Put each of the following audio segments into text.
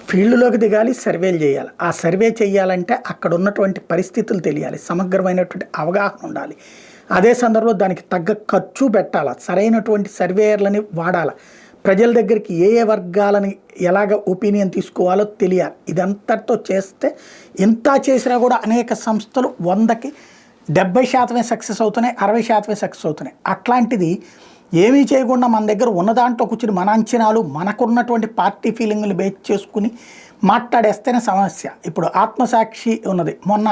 ఫీల్డ్‌లోకి దిగాలి, సర్వేలు చేయాలి. ఆ సర్వే చేయాలంటే అక్కడ ఉన్నటువంటి పరిస్థితులు తెలియాలి. సమగ్రమైనటువంటి అవగాహన ఉండాలి. అదే సందర్భంలో దానికి తగ్గ ఖర్చు పెట్టాల. సరైనటువంటి సర్వేయర్‌లని వాడాల. ప్రజల దగ్గరికి ఏ ఏ వర్గాలని ఎలాగ ఒపీనియన్ తీసుకోవాలో తెలియాలి. ఇదంతటితో చేస్తే ఇంత చేసినా కూడా అనేక సంస్థలు 100కి 70% సక్సెస్ అవుతున్నాయి, 60% సక్సెస్ అవుతున్నాయి. అట్లాంటిది ఏమీ చేయకుండా మన దగ్గర ఉన్న దాంట్లో కూర్చుని మన అంచనాలు, మనకున్నటువంటి పార్టీ ఫీలింగ్‌లు బేస్ చేసుకుని మాట్లాడేస్తేనే సమస్య. ఇప్పుడు ఆత్మసాక్షి ఉన్నది. మొన్న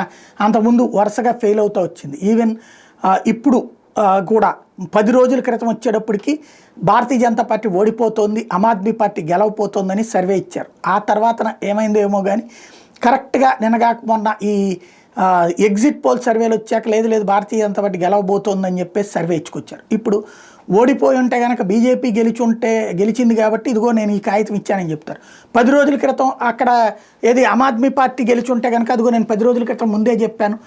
అంతకుముందు వరుసగా ఫెయిల్ అవుతూ వచ్చింది. ఈవెన్ ఇప్పుడు కూడా 10 రోజుల క్రితం వచ్చేటప్పటికి Bharatiya Janata party ఓడిపోతోంది, Aam Aadmi party గెలవపోతోందని survey ఇచ్చారు. ఆ తర్వాత ఏమైందో ఏమో కానీ కరెక్ట్గా నిన్నగాక మొన్న ఈ ఎగ్జిట్ పోల్ సర్వేలు వచ్చాక లేదు భారతీయ జనతా పార్టీ గెలవబోతోందని చెప్పేసి సర్వే ఇచ్చుకొచ్చారు. ఇప్పుడు ఓడిపోయి ఉంటే కనుక బీజేపీ గెలిచింది కాబట్టి ఇదిగో నేను ఈ కాగితం ఇచ్చానని చెప్తారు. 10 రోజుల క్రితం అక్కడ ఆమ్ ఆద్మీ పార్టీ గెలిచి ఉంటే కనుక అదిగో నేను 10 రోజుల క్రితం ముందే చెప్పాను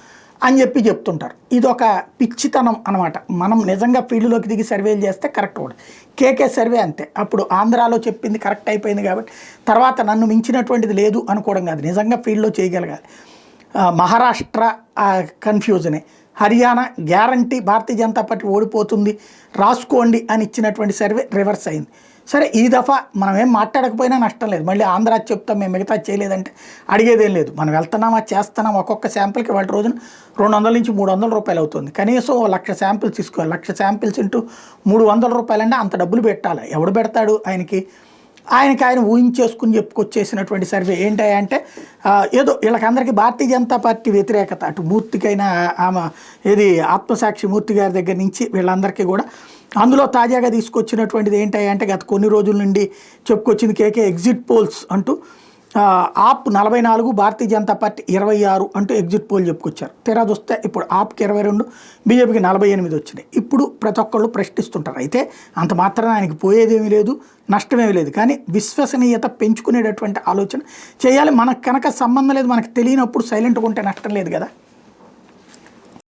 అని చెప్తుంటారు. ఇది ఒక పిచ్చితనం అనమాట. మనం నిజంగా ఫీల్డ్లోకి దిగి సర్వేలు చేస్తే కరెక్ట్ కూడా. కేకే సర్వే అంతే. అప్పుడు ఆంధ్రాలో చెప్పింది కరెక్ట్ అయిపోయింది కాబట్టి తర్వాత నన్ను మించినటువంటిది లేదు అనుకోవడం కాదు, నిజంగా ఫీల్డ్లో చేయగలగాలి. మహారాష్ట్ర కన్ఫ్యూజనే, హర్యానా గ్యారంటీ భారతీయ జనతా పార్టీ ఓడిపోతుంది రాసుకోండి అని ఇచ్చినటువంటి సర్వే రివర్స్ అయింది. సరే ఈ దఫా మనం ఏం మాట్లాడకపోయినా నష్టం లేదు. మళ్ళీ ఆంధ్ర చెప్తాం మేము మిగతా చేయలేదంటే అడిగేదేం లేదు. మనం వెళ్తున్నామా చేస్తున్నాం. ఒక్కొక్క శాంపిల్కి వాళ్ళ రోజున 200 నుంచి 300 రూపాయలు అవుతుంది. కనీసం 1,00,000 శాంపిల్స్ తీసుకోవాలి. 1,00,000 శాంపిల్స్ ఇంటూ 300 రూపాయలు అంటే అంత డబ్బులు పెట్టాలి. ఎవడు పెడతాడు? ఆయన ఊహించేసుకుని చెప్పుకొచ్చేసినటువంటి సర్వే ఏంటంటే ఏదో వీళ్ళకందరికీ భారతీయ జనతా పార్టీ వ్యతిరేకత, అటు మూర్తికైనా ఆమె ఆత్మసాక్షి మూర్తి గారి దగ్గర నుంచి వీళ్ళందరికీ కూడా. అందులో తాజాగా తీసుకొచ్చినటువంటిది ఏంటంటే గత కొన్ని రోజుల నుండి చెప్పుకొచ్చింది కేకే ఎగ్జిట్ పోల్స్ అంటూ ఆప్ 44, భారతీయ జనతా పార్టీ 26 అంటూ ఎగ్జిట్ పోల్ చెప్పుకొచ్చారు. తీరా చూస్తే ఇప్పుడు ఆప్కి 22, బీజేపీకి 48 వచ్చినాయి. ఇప్పుడు ప్రతి ఒక్కళ్ళు ప్రశ్నిస్తుంటారు. అయితే అంత మాత్రాన ఆయనకి పోయేదేమీ లేదు, నష్టమేమీ లేదు. కానీ విశ్వసనీయత పెంచుకునేటటువంటి ఆలోచన చేయాలి. మనకు కనుక సంబంధం లేదు, మనకు తెలియనప్పుడు సైలెంట్గా ఉంటే నష్టం లేదు కదా.